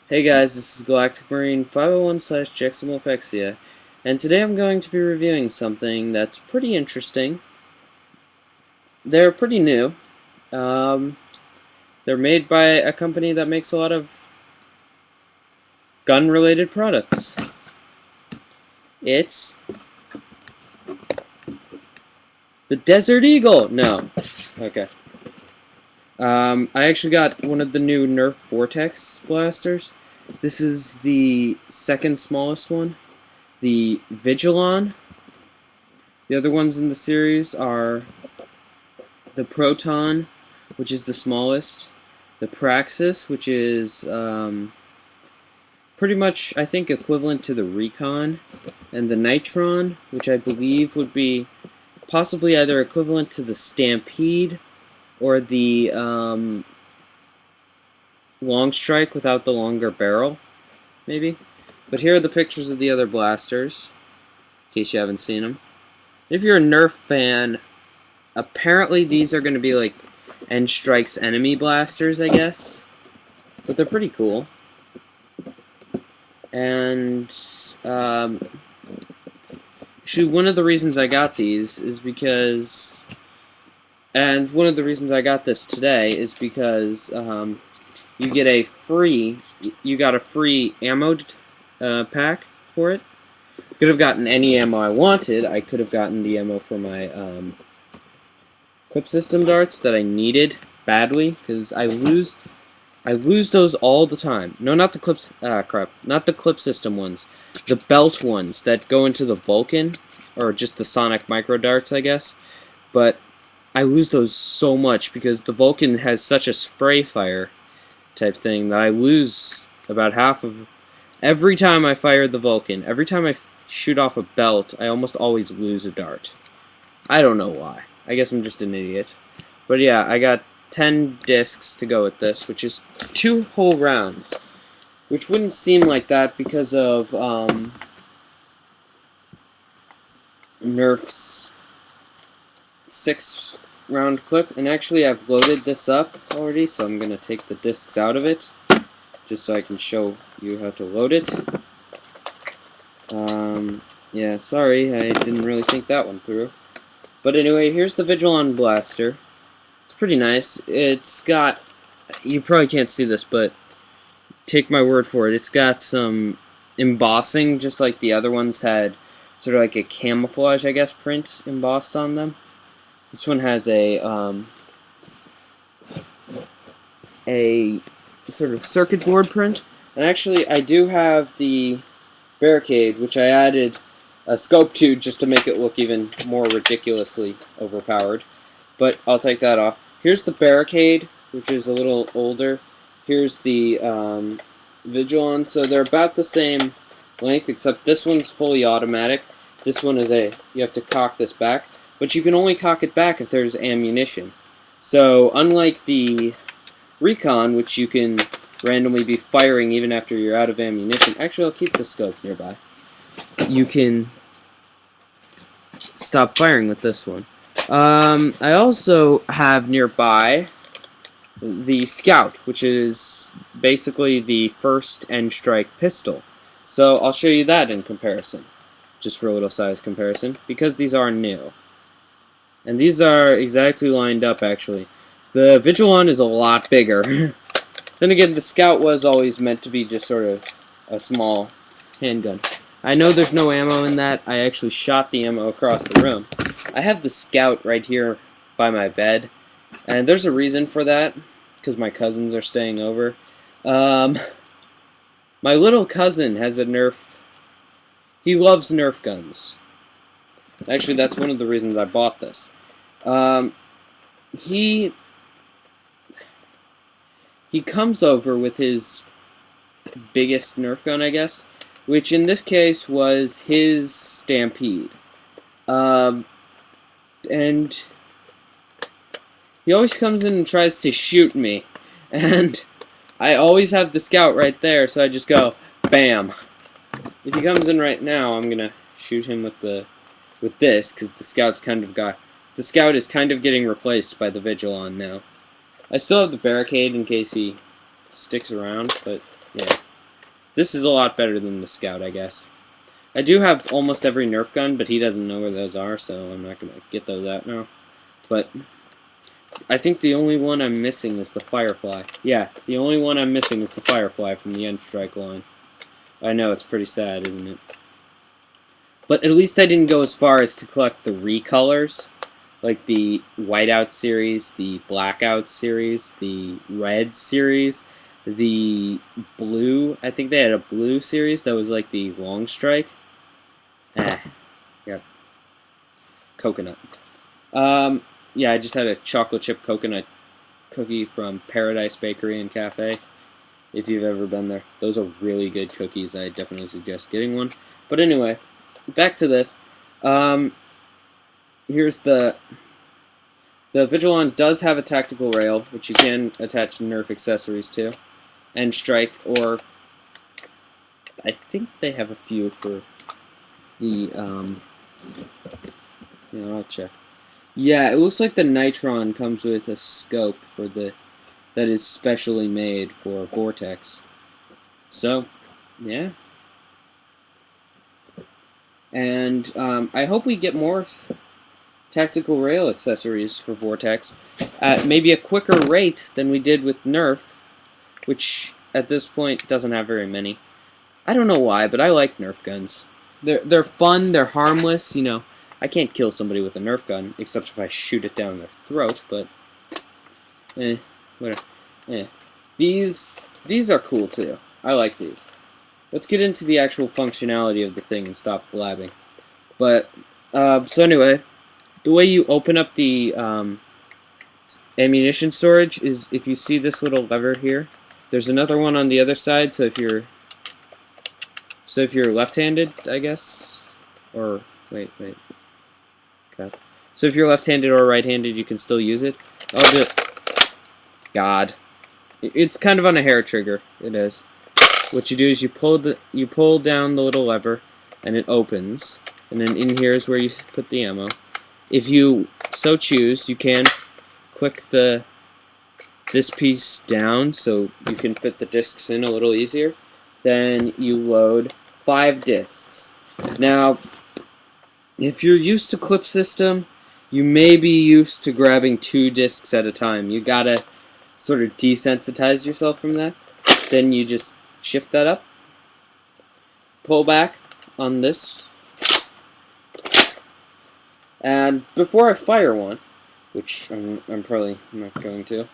Hey guys, this is galacticmarine501's and today I'm going to be reviewing something that's pretty interesting. They're pretty new. Um, they're made by a company that makes a lot of gun-related products. It's the Desert Eagle! No. Okay. I actually got one of the new Nerf Vortex blasters. This is the second smallest one. The Vigilon. The other ones in the series are the Proton, which is the smallest, the Praxis, which is pretty much, I think, equivalent to the Recon, and the Nitron, which I believe would be possibly either equivalent to the Stampede or the Long Strike without the longer barrel, maybe. But here are the pictures of the other blasters, in case you haven't seen them. If you're a Nerf fan, apparently these are going to be like N-Strike's enemy blasters, I guess. But they're pretty cool. And actually, one of the reasons I got these is because, and one of the reasons I got this today is because you got a free ammo pack for it. Could have gotten any ammo I wanted. I could have gotten the ammo for my clip system darts that I needed badly, because I lose those all the time. No, not the clips. Crap. Not the clip system ones. The belt ones that go into the Vulcan, or just the sonic micro darts, I guess. But I lose those so much because the Vulcan has such a spray fire type thing that I lose about half of every time I fire the Vulcan. Every time I shoot off a belt, I almost always lose a dart. I don't know why. I guess I'm just an idiot. But yeah, I got 10 discs to go with this, which is 2 whole rounds. Which wouldn't seem like that because of Nerf's 6-round clip. And actually, I've loaded this up already, so I'm going to take the discs out of it, just so I can show you how to load it. Yeah, sorry, I didn't really think that one through. But anyway, here's the Vigilon Blaster. It's pretty nice. It's got, you probably can't see this, but take my word for it, it's got some embossing, just like the other ones had sort of like a camouflage, I guess, print embossed on them. This one has a sort of circuit board print. And actually, I do have the barricade, which I added a scope to just to make it look even more ridiculously overpowered. But I'll take that off. Here's the barricade, which is a little older. Here's the Vigilon. So they're about the same length, except this one's fully automatic. This one is you have to cock this back. But you can only cock it back if there's ammunition. So unlike the Recon, which you can randomly be firing even after you're out of ammunition. Actually, I'll keep the scope nearby. You can stop firing with this one. I also have nearby the Scout, which is basically the first N-Strike pistol. So I'll show you that in comparison, just for a little size comparison, because these are new. And these are exactly lined up, actually. The Vigilon is a lot bigger. Then again, the Scout was always meant to be just sort of a small handgun. I know there's no ammo in that. I actually shot the ammo across the room. I have the Scout right here by my bed, and there's a reason for that, because my cousins are staying over. My little cousin has a Nerf. He loves Nerf guns. Actually, that's one of the reasons I bought this. He comes over with his biggest Nerf gun, I guess, which in this case was his Stampede. And he always comes in and tries to shoot me, and I always have the Scout right there, so I just go, bam. If he comes in right now, I'm gonna shoot him with this, because the Scout is kind of getting replaced by the Vigilon now. I still have the barricade in case he sticks around, but yeah. This is a lot better than the Scout, I guess. I do have almost every Nerf gun, but he doesn't know where those are, so I'm not going to get those out now. But I think the only one I'm missing is the Firefly. Yeah, the only one I'm missing is the Firefly from the N-Strike line. I know, it's pretty sad, isn't it? But at least I didn't go as far as to collect the recolors, like the Whiteout series, the Blackout series, the Red series, the Blue. I think they had a Blue series that was like the Long Strike. Yeah. Coconut. Yeah, I just had a chocolate chip coconut cookie from Paradise Bakery and Cafe. If you've ever been there, those are really good cookies. I definitely suggest getting one. But anyway, back to this. Here's the Vigilon does have a tactical rail, which you can attach Nerf accessories to, and Strike, or I think they have a few for the I'll check. Yeah, it looks like the Nitron comes with a scope for that is specially made for Vortex. So, yeah. And I hope we get more tactical rail accessories for Vortex at maybe a quicker rate than we did with Nerf, which at this point doesn't have very many. I don't know why, but I like Nerf guns. They're fun, they're harmless, you know. I can't kill somebody with a Nerf gun, except if I shoot it down their throat, but whatever. These are cool too. I like these. Let's get into the actual functionality of the thing and stop blabbing. But so anyway, the way you open up the ammunition storage is if you see this little lever here. There's another one on the other side, so if you're left-handed, I guess, or wait. Okay. So if you're left-handed or right-handed, you can still use it. I'll do it. God, it's kind of on a hair trigger. It is. What you do is you pull down the little lever, and it opens. And then in here is where you put the ammo. If you so choose, you can click this piece down so you can fit the discs in a little easier. Then you load 5 discs. Now, if you're used to clip system, you may be used to grabbing 2 discs at a time. You gotta sort of desensitize yourself from that. Then you just shift that up, pull back on this, and before I fire one, which I'm probably not going to,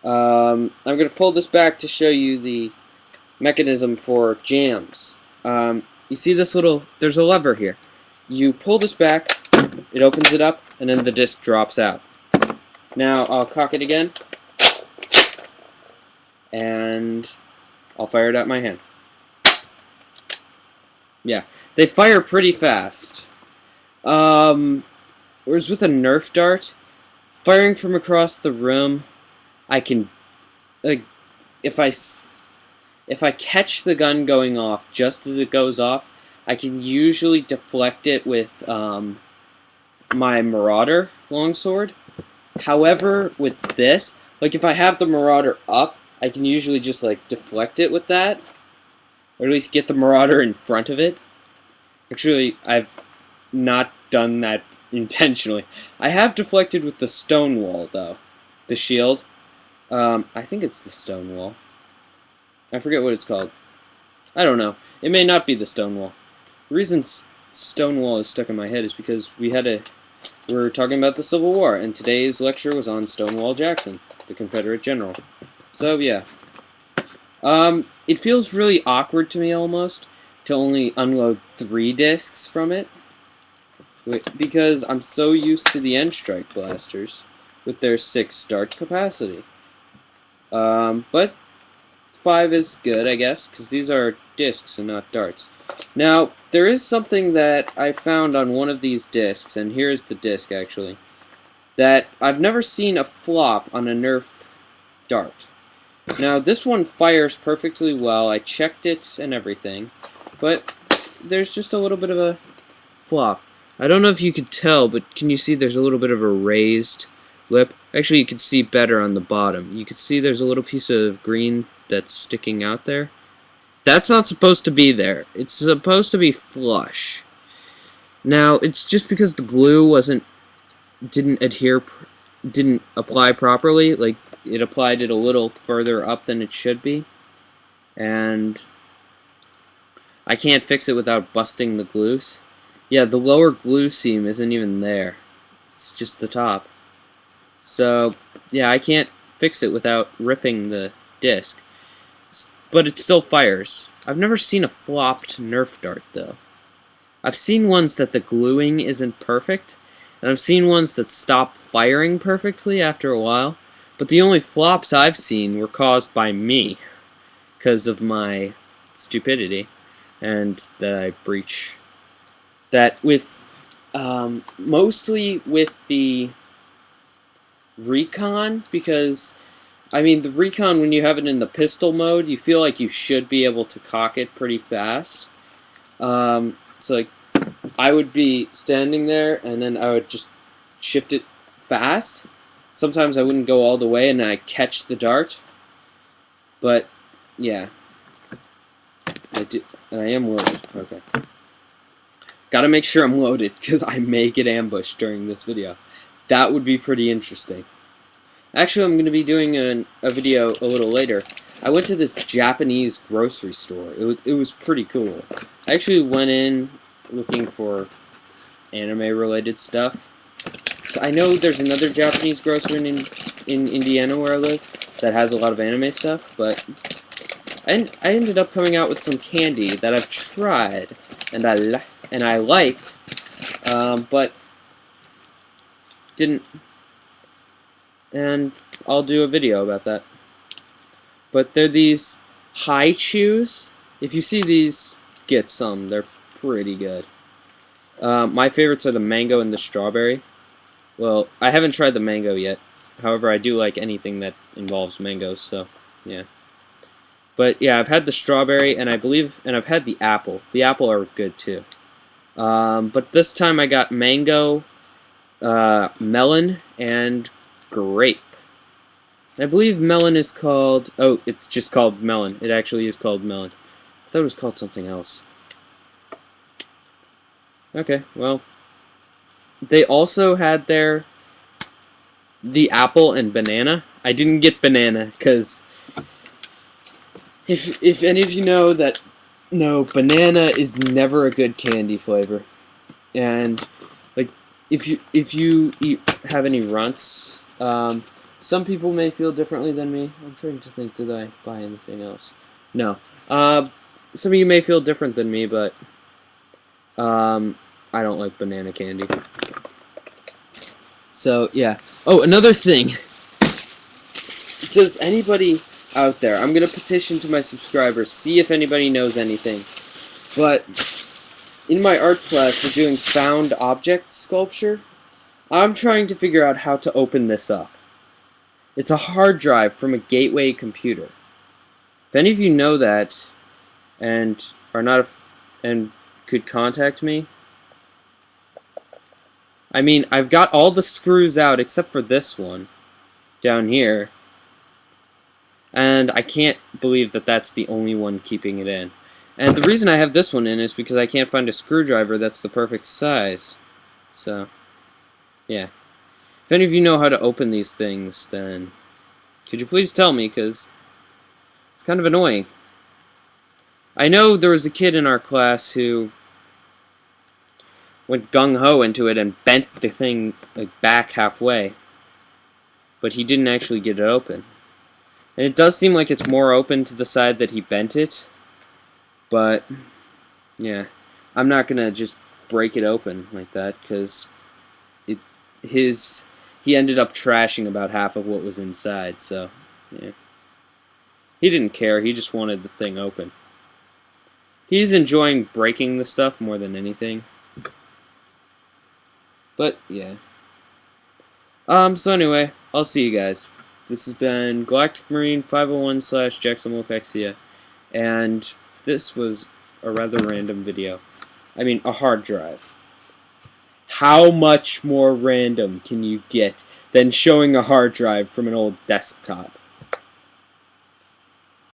I'm going to pull this back to show you the mechanism for jams. You see this there's a lever here. You pull this back, it opens it up, and then the disc drops out. Now I'll cock it again, and I'll fire it at my hand. Yeah, they fire pretty fast. Whereas with a Nerf dart, firing from across the room, I can, like, if I catch the gun going off just as it goes off, I can usually deflect it with my Marauder longsword. However, with this, like if I have the Marauder up, I can usually just like deflect it with that, or at least get the Marauder in front of it. Actually, I've not done that intentionally. I have deflected with the Stonewall though, the shield. I think it's the Stonewall. I forget what it's called. I don't know. It may not be the Stonewall. The reason Stonewall is stuck in my head is because we're talking about the Civil War, and today's lecture was on Stonewall Jackson, the Confederate general. So yeah, it feels really awkward to me almost to only unload 3 discs from it, because I'm so used to the N-Strike blasters with their 6 dart capacity. But 5 is good, I guess, because these are discs and not darts. Now, there is something that I found on one of these discs, and here's the disc actually, that I've never seen a flop on a Nerf dart. Now, this one fires perfectly well. I checked it and everything, but there's just a little bit of a flop. I don't know if you could tell, but can you see there's a little bit of a raised lip? Actually, you can see better on the bottom. You can see there's a little piece of green that's sticking out there. That's not supposed to be there. It's supposed to be flush. Now, it's just because the glue didn't apply properly. Like, it applied it a little further up than it should be. And I can't fix it without busting the glues. Yeah, the lower glue seam isn't even there. It's just the top. So, yeah, I can't fix it without ripping the disc. But it still fires. I've never seen a flopped Nerf dart, though. I've seen ones that the gluing isn't perfect, and I've seen ones that stop firing perfectly after a while, but the only flops I've seen were caused by me, because of my stupidity, and that I breach. That with, mostly with the Recon, because, I mean, the Recon, when you have it in the pistol mode, you feel like you should be able to cock it pretty fast. It's like, I would be standing there, and then I would just shift it fast. Sometimes I wouldn't go all the way, and then I'd catch the dart. But, yeah. I am loaded. Okay. Gotta make sure I'm loaded, because I may get ambushed during this video. That would be pretty interesting. Actually, I'm going to be doing a video a little later. I went to this Japanese grocery store. It was pretty cool. I actually went in looking for anime-related stuff. So I know there's another Japanese grocery in Indiana where I live that has a lot of anime stuff, but I ended up coming out with some candy that I've tried and I liked, but didn't. And I'll do a video about that. But they're these high chews. If you see these, get some. They're pretty good. My favorites are the mango and the strawberry. Well, I haven't tried the mango yet. However, I do like anything that involves mangoes, so yeah. But yeah, I've had the strawberry, and I've had the apple. The apple are good too. But this time I got mango, melon, and grape. I believe melon is called... Oh, it's just called melon. It actually is called melon. I thought it was called something else. Okay, well... They also had the apple and banana. I didn't get banana, because... If any of you know that... No, banana is never a good candy flavor. And, like, if you have any runts... some people may feel differently than me. I'm trying to think, did I buy anything else? No. Some of you may feel different than me, but I don't like banana candy. So, yeah. Oh, another thing. Does anybody out there, I'm going to petition to my subscribers, see if anybody knows anything. But in my art class, we're doing found object sculpture. I'm trying to figure out how to open this up. It's a hard drive from a gateway computer. If any of you know that and are not and could contact me. I mean, I've got all the screws out except for this one down here. And I can't believe that that's the only one keeping it in. And the reason I have this one in is because I can't find a screwdriver that's the perfect size. So, yeah. If any of you know how to open these things, then could you please tell me, because it's kind of annoying. I know there was a kid in our class who went gung-ho into it and bent the thing like back halfway, but he didn't actually get it open. And it does seem like it's more open to the side that he bent it, but yeah, I'm not gonna just break it open like that, because he ended up trashing about half of what was inside, so, yeah. He didn't care, he just wanted the thing open. He's enjoying breaking the stuff more than anything. But, yeah. So anyway, I'll see you guys. This has been galacticmarine501's and this was a rather random video. I mean, a hard drive. How much more random can you get than showing a hard drive from an old desktop?